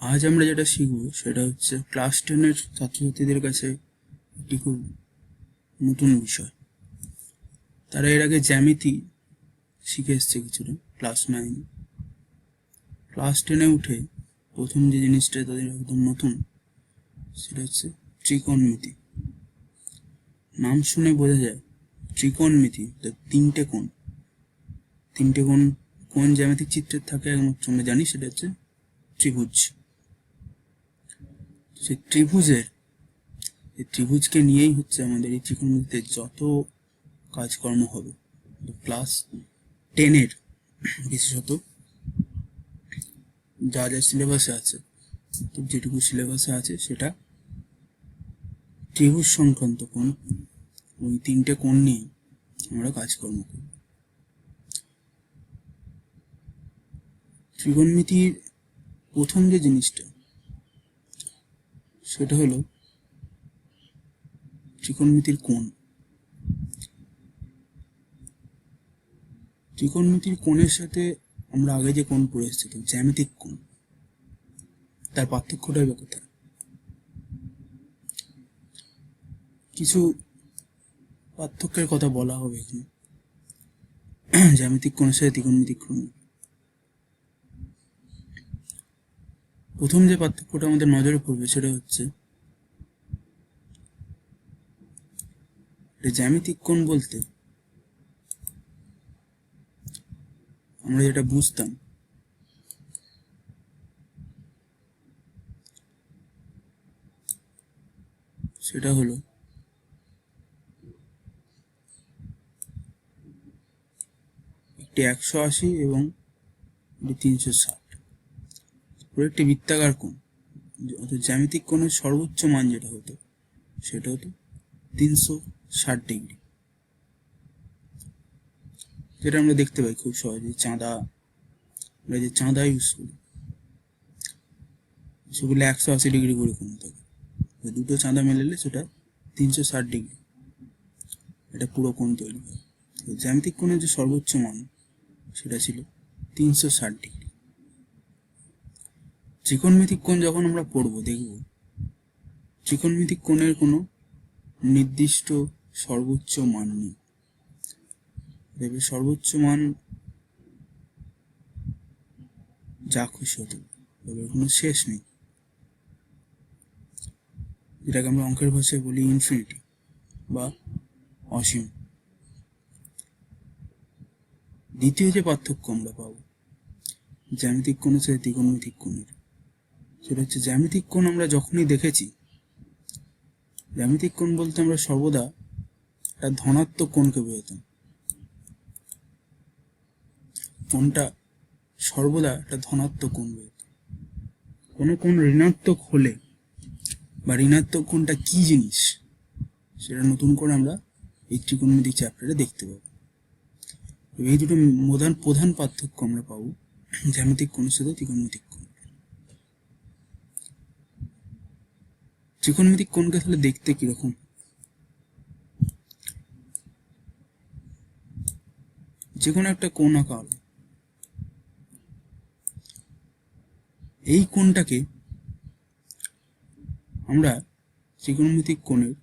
আজ আমরা যেটা শিখব সেটা হচ্ছে ক্লাস 10-এর ছাত্রছাত্রীদের কাছে একটি খুব নতুন বিষয়। তারা এর আগে জ্যামিতি শিখে এসছে কিছুটা ক্লাস 9। ক্লাস 10-এ উঠে প্রথম যে জিনিসটা তাদের একদম নতুন সেটা হচ্ছে ত্রিকোণমিতি। নাম শুনে বোঝা যায় ত্রিকোণমিতি, তিনটে কোণ কোন জ্যামিতিক চিত্রের থাকে একমাত্র আমরা জানি সেটা হচ্ছে ত্রিভুজ। সেই ত্রিভুজকে নিয়েই হচ্ছে আমাদের এই ত্রিকোণমিতিতে যত কাজকর্ম হবে। ক্লাস 10-এর বিশেষত যা যা সিলেবাসে আছে, তো যেটুকু সিলেবাসে আছে সেটা ত্রিভুজ সংক্রান্ত কোণ, ওই তিনটে কোণ নিয়ে আমরা কাজকর্ম করব। ত্রিকোণমিতির প্রথম যে জিনিসটা সেটা হলো ত্রিকোণমিতির কোণ। ত্রিকোণমিতির কোণের সাথে আমরা আগে যে কোণ পড়ে এসেছি জ্যামিতিক কোণ, তার পার্থক্যটাই বা কোথায়? কিছু পার্থক্যের কথা বলা হবে এখানে জ্যামিতিক কোণের সাথে ত্রিকোণমিতিক কোণ। প্রথম যে পার্থক্যটা আমাদের নজরে পড়বে সেটা হচ্ছে জ্যামিতিক কোণ বলতে আমরা যেটা বুঝতাম সেটা হলো একটি 180 এবং একটি 360 একটি বৃত্তাকার কোণ। জ্যামিতিক কোণের সর্বোচ্চ মান যেটা হতো সেটা হতো 360 ডিগ্রি, যেটা আমরা দেখতে পাই খুব সহজে আমরা যে চাঁদা ইউজ করি সেগুলো 180 ডিগ্রি করে কোণ থাকে। দুটো চাঁদা মেলালে সেটা 360 ডিগ্রি এটা পুরো কোণ তৈরি হয়। জ্যামিতিক কোণের যে সর্বোচ্চ মান সেটা ছিল 360 ডিগ্রি। ত্রিকোণমিতিক কোণ যখন আমরা পড়বো দেখব ত্রিকোণমিতিক কোণের কোনো নির্দিষ্ট সর্বোচ্চ মান নেই। দেখবে সর্বোচ্চ মান যা খুশি হতে পারে, কোনো শেষ নেই, যেটাকে আমরা অঙ্কের ভাষায় বলি ইনফিনিটি বা অসীম। দ্বিতীয় যে পার্থক্য আমরা পাবো জ্যামিতিক কোণের সাথে ত্রিকোণমিতিক কোণের সেটা হচ্ছে জ্যামিতিক কোণ আমরা যখনই দেখেছি, জ্যামিতিক কোণ বলতে আমরা সর্বদা একটা ধনাত্মক কোণকে বোঝাতাম। কোণটা সর্বদা একটা ধনাত্মক কোণ বোঝাতাম। কোনো কোণ ঋণাত্মক হলে বা ঋণাত্মক কোণটা কি জিনিস সেটা নতুন করে আমরা এই ত্রিকোণমিতিক চ্যাপ্টারে দেখতে পাবো। এই দুটো প্রধান পার্থক্য আমরা পাবো জ্যামিতিক কোণের সাথে ত্রিকোণমিতিক কোণ। ত্রিকোণমিতিক কোণকে তাহলে দেখতে কিরকম? যে কোনো একটা কোণ আঁকা হলো, এই কোণটাকে আমরা ত্রিকোণমিতিক কোণের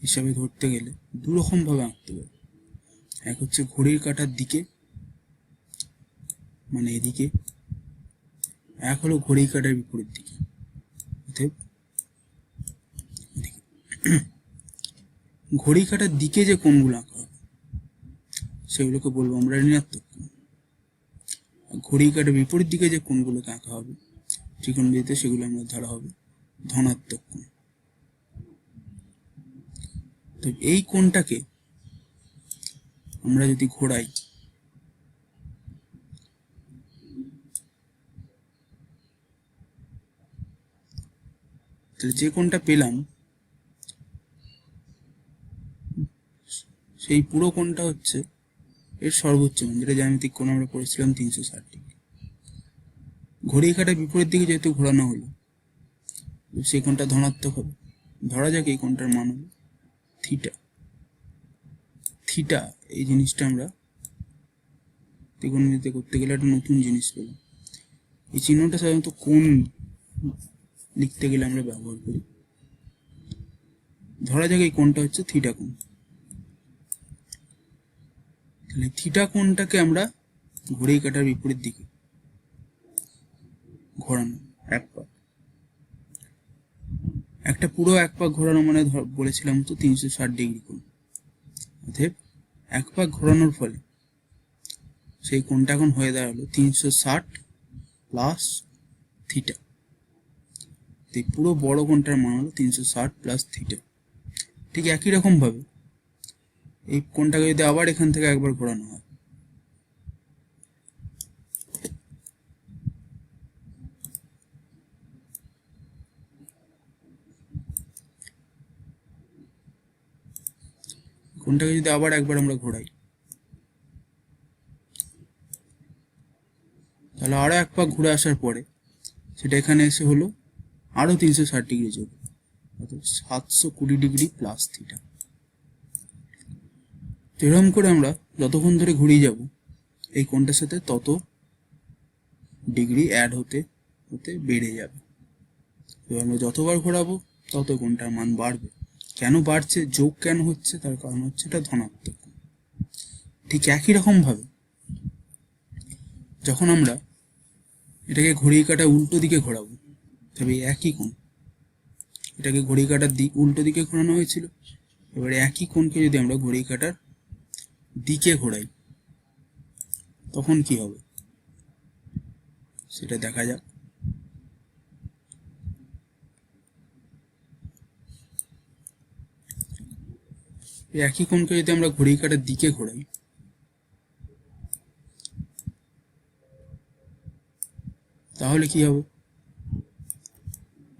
হিসাবে ধরতে গেলে দুরকম ভাবে আঁকতে পারি। এক হচ্ছে ঘড়ির কাঁটার দিকে, মানে এদিকে, এক হলো ঘড়ির কাঁটার বিপরীত দিকে। ঘড়ির কাঁটার দিকে যে কোণগুলো আঁকা হবে সেগুলোকে বলবো আমরা ঋণাত্মক কোণ। ঘড়ির কাঁটার বিপরীত দিকে যে কোণগুলোকে আঁকা হবে ত্রিকোণমিতিতে সেগুলো আমরা ধরা হবে ধনাত্মক কোণ। তো এই কোণটাকে আমরা যদি ঘোরাই তাহলে যে কোণটা পেলাম সেই পুরো কোণটা হচ্ছে এর সর্বোচ্চ মান, যেটা জ্যামিতিক কোণ আমরা করেছিলাম 360 ডিগ্রি। ঘড়ির কাঁটার বিপরীত দিকে যেহেতু ঘোরানো হলো সেই কোণটা ধনাত্মক হবে। ধরা যাক এই কোণটার মান হবে থিটা। থিটা এই জিনিসটা আমরা ত্রিকোণমিতিতে করতে গেলে একটা নতুন জিনিস পেলাম। এই চিহ্নটা সাধারণত কোণ লিখতে গেলে আমরা ব্যবহার করি। ধরা যাক এই কোণটা হচ্ছে থিটা কোণ, তাহলে থিটা কোণটাকে আমরা ঘড়ি কাঁটার বিপরীত দিকে ঘোরানো এক পাক, একটা পুরো এক পাক ঘোরানো মানে বলেছিলাম তো 360 ডিগ্রি কোণ। অতএব এক পাক ঘোরানোর ফলে সেই কোণটা এখন হয়ে দাঁড়ালো 360 প্লাস থিটা। এই পুরো বড় কোণটার মান হলো 360 প্লাস থিটা। ঠিক একই রকম ভাবে এই কোণটাকে যদি আবার এখান থেকে একবার ঘোরানো হয়, কোণটাকে যদি আবার একবার আমরা ঘোরাই, তাহলে আরো এক পাক ঘুরে আসার পরে সেটা এখানে এসে হলো আরো 360 ডিগ্রি যোগ, অর্থাৎ 720 ডিগ্রি প্লাস থিটা। এরকম করে আমরা যতক্ষণ ধরে ঘুরিয়ে যাব এই কোণটার সাথে তত ডিগ্রি অ্যাড হতে হতে বেড়ে যাবে। এবার আমরা যতবার ঘোরাবো তত কোণটার মান বাড়বে। কেন বাড়ছে, যোগ কেন হচ্ছে, তার কারণ হচ্ছে এটা ধনাত্মক কোণ। ঠিক একই রকম ভাবে যখন আমরা এটাকে ঘড়ির কাঁটা উল্টো দিকে ঘোরাবো, তবে একই কোণ, এটাকে ঘড়ির কাঁটার উল্টো দিকে ঘোরানো হয়েছিল, এবারে একই কোণকে যদি আমরা ঘড়ির কাঁটার দিকে ঘোরাই তখন কি হবে সেটা দেখা যাক। একই কোণকে যদি আমরা ঘড়ির কাঁটার দিকে ঘোরাই তাহলে কি হবে,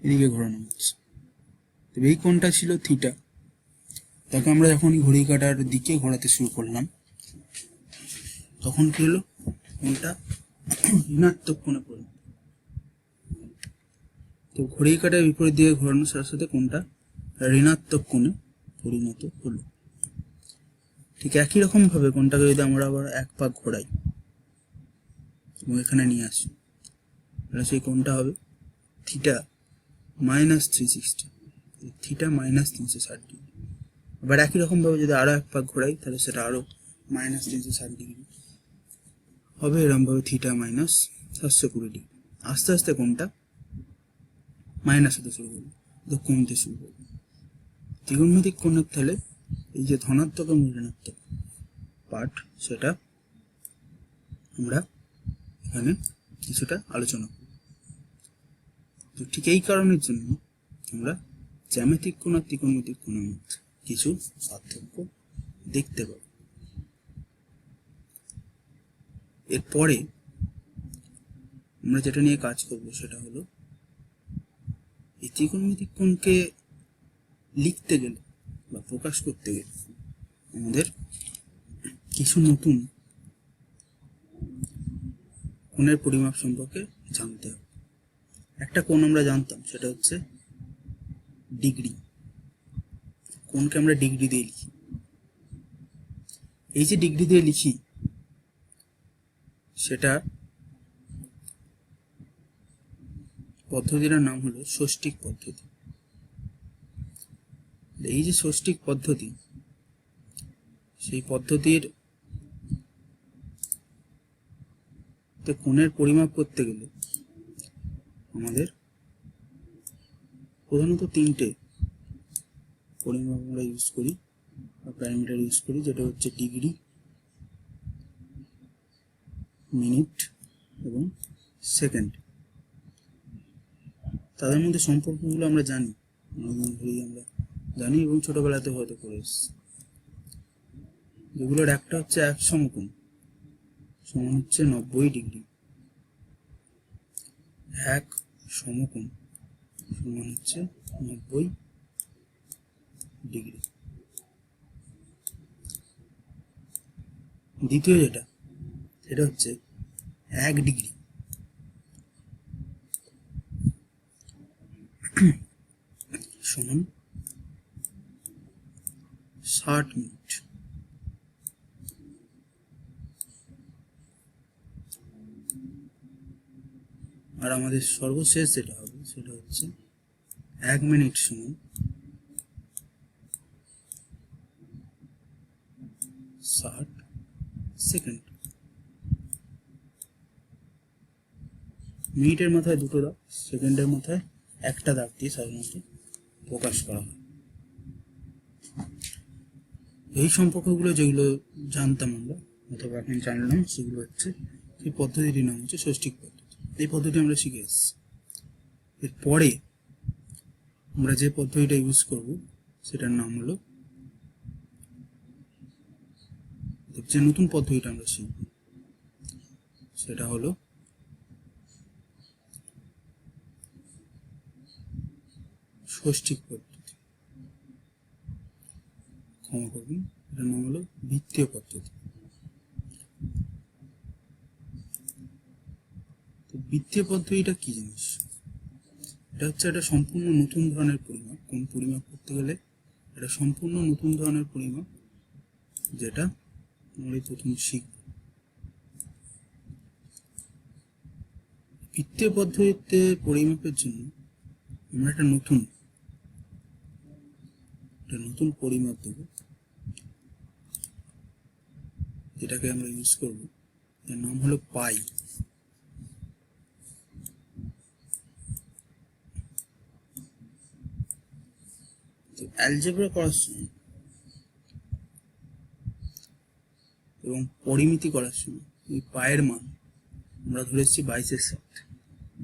এদিকে ঘোরানো হচ্ছে। তবে এই কোণটা ছিল থিটা, তাকে আমরা যখন ঘড়ির কাঁটার দিকে ঘোরাতে শুরু করলাম তখন কি হলো, কোণটা ঋণাত্মক কোণে পড়ল। তো ঘড়ির কাঁটার বিপরীত দিকে ঘোরানোর সাথে সাথে কোণটা ঋণাত্মক কোণে পরিণত হলো। ঠিক একই রকম ভাবে কোণটাকে যদি আমরা আবার এক পাক ঘোরাই এবং এখানে নিয়ে আসি, তাহলে সেই কোণটা হবে theta minus 360, theta minus 360 degree. এবার একই রকম ভাবে যদি আরো এক পাক ঘোরাই তাহলে সেটা আরো মাইনাস 360 ডিগ্রি হবে। এরকম ভাবে থিটা মাইনাস 720 ডিগ্রি। আস্তে আস্তে কোণটা মাইনাস হতে শুরু করবে, কমতে শুরু করবে। ত্রিকোণমিতিক কোণের তাহলে এই যে ধনাত্মক এবং ঋণাত্মক পার্ট সেটা আমরা এখানে কিছুটা আলোচনা করব। তো ঠিক এই কারণের জন্য আমরা জ্যামিতিক কোণ আর ত্রিকোণমিতিক কোণের মধ্যে কিছু পার্থক্য দেখতে পাবো। এরপরে আমরা যেটা নিয়ে কাজ করব সেটা হলো এই ত্রিকোণমিতিক কোণকে লিখতে গেলে বা প্রকাশ করতে গেলে আমাদের কিছু নতুন কোণের পরিমাপ সম্পর্কে জানতে হবে। একটা কোণ আমরা জানতাম, সেটা হচ্ছে ডিগ্রি। কোণকে আমরা ডিগ্রি দিয়ে লিখি। এই যে ডিগ্রি দিয়ে লিখি সেটা পদ্ধতিটার নাম হলো ষষ্ঠিক পদ্ধতি। এই যে ষষ্ঠিক পদ্ধতি, সেই পদ্ধতির কোণের পরিমাপ করতে গেলে আমাদের প্রধানত তিনটে পরিমাপ আমরা ইউজ করি বা প্যারামিটার ইউজ করি, যেটা হচ্ছে ডিগ্রি, মিনিট এবং সেকেন্ড। তাদের মধ্যে সম্পর্কগুলো আমরা জানি, আমরা জানি এবং ছোটবেলাতে হয়তো করে এসেছি। যেগুলোর একটা হচ্ছে এক সমকোণ সমান হচ্ছে 90 ডিগ্রি, এক সমকোণ সমান হচ্ছে 90 ডিগ্রি। দ্বিতীয় যেটা, সেটা হচ্ছে 1 ডিগ্রি সমান 60 মিনিট। আর আমাদের সর্বশেষ যেটা হবে সেটা হচ্ছে 1 মিনিট সমান 60 সেকেন্ড। মিনিটের মাথায় দুটো দাগ, সেকেন্ডের মাথায় একটা দাগ দিয়ে সাধারণত প্রকাশ করা হয়। এই সম্পর্কগুলো যেগুলো জানতাম আমরা অথবা এখন জানলাম, সেগুলো হচ্ছে সেই পদ্ধতিটির নাম হচ্ছে ষষ্ঠিক পদ্ধতি। এই পদ্ধতি আমরা শিখে এসেছি। এরপরে আমরা যে পদ্ধতিটা ইউজ করব সেটার নাম হলো, যে নতুন পদ্ধতিটা আমরা শিখব সেটা হলো ষষ্ঠিক পদ্ধতি। ক্ষমা করবেন, এটার নাম হলো বৃত্তীয় পদ্ধতি। তো বৃত্তীয় পদ্ধতিটা কি জিনিস? এটা হচ্ছে একটা সম্পূর্ণ নতুন ধরনের পরিমাপ। কোন পরিমাপ করতে গেলে এটা সম্পূর্ণ নতুন ধরনের পরিমাপ, যেটা আমরা প্রথম শিখব। বৃত্তীয় পদ্ধতিতে পরিমাপের জন্য আমরা একটা নতুন পরিমাপ দেব, যেটাকে আমরা ইউজ করব। এর নাম হলো পাই। তো অ্যালজেব্রা করার সময় এবং পরিমিতি করার সময় এই পায়ের মান আমরা ধরেছি 22/7,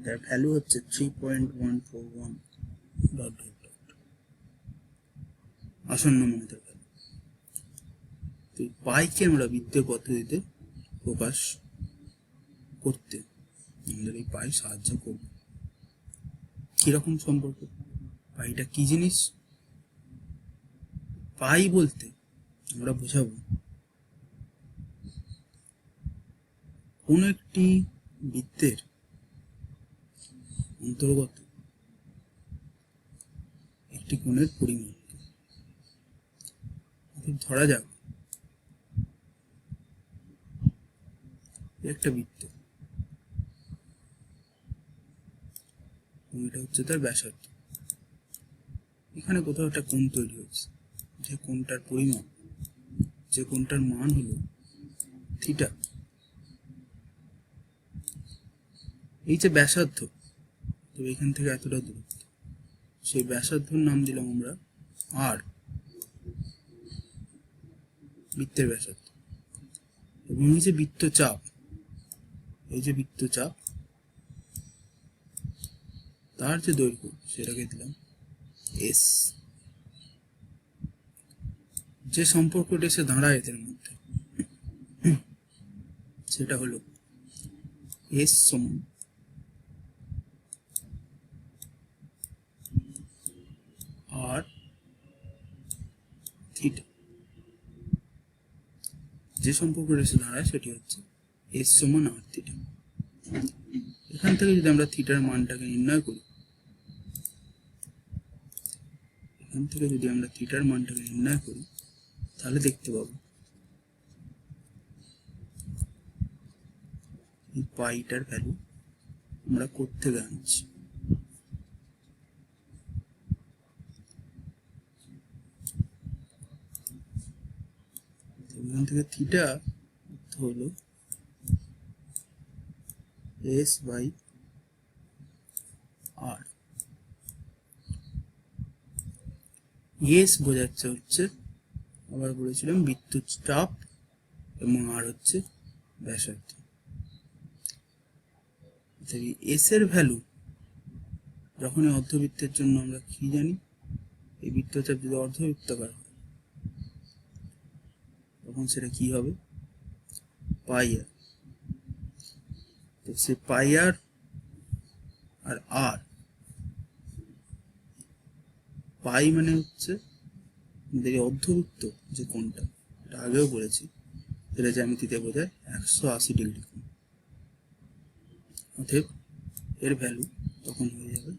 যার ভ্যালু হচ্ছে 3.141 ডট ডট ডট, আসন্ন মানের ভ্যালু। তো এই পাইকে আমরা বৃত্তীয় পদ্ধতিতে প্রকাশ করতে আমাদের এই পাই সাহায্য করবে। কিরকম সম্পর্ক? পাইটা কি জিনিস? পাই বলতে আমরা বোঝাবো কোন একটি বৃত্তের অন্তর্গত একটি কোণের পরিমাপ। ধরা যাক একটা বৃত্ত, এটা হচ্ছে তার ব্যাসার্ধ। এখানে কোথাও একটা কোণ তৈরি হচ্ছে, যে কোণটার পরিমাপ, যে কোণটার মান হলো থিটা। এই যে ব্যাসার্ধ, তো এখান থেকে এতটা দূরত্ব, সেই ব্যাসার্ধর নাম দিলাম আমরা আর, বৃত্তের ব্যাসার্ধ। এবং এই যে বৃত্তচাপ, তার যে দৈর্ঘ্য সেটাকে দিলাম এস। যে সম্পর্কটা এসে দাঁড়ায় এদের মধ্যে সেটা হলো এস সমান আর থিটা। যে সম্পর্কটা এসে দাঁড়ায় সেটি হচ্ছে এস সমান আর থিটা। এখান থেকে যদি আমরা থিটার মানটাকে নির্ণয় করি, তাহলে দেখতে পাবো এই পাইটার ভ্যালু আমরা কোত্থেকে আনছি। এখান থেকে থিটা হলো এস বাই আর। এস বোঝাচ্ছে হচ্ছে, আবার বলেছিলাম, বিদ্যুৎ চাপ, এবং আর হচ্ছে ব্যাসার্ধ। এস এর ভ্যালু যখন এই অর্ধবৃত্তের জন্য আমরা কি জানি, এই বৃত্তচাপ যদি অর্ধবৃত্তাকার হয় তখন সেটা কি হবে, পাই আর। তো সে পাই আর আর আর, পাই মানে হচ্ছে আমাদের এই অর্ধবৃত্ত যে কোণটা, এটা আগেও বলেছি, সেটা জ্যামিতিতে বোঝায় 180 ডিগ্রি কোণ। অতএব এর ভ্যালু তখন হয়ে যাবে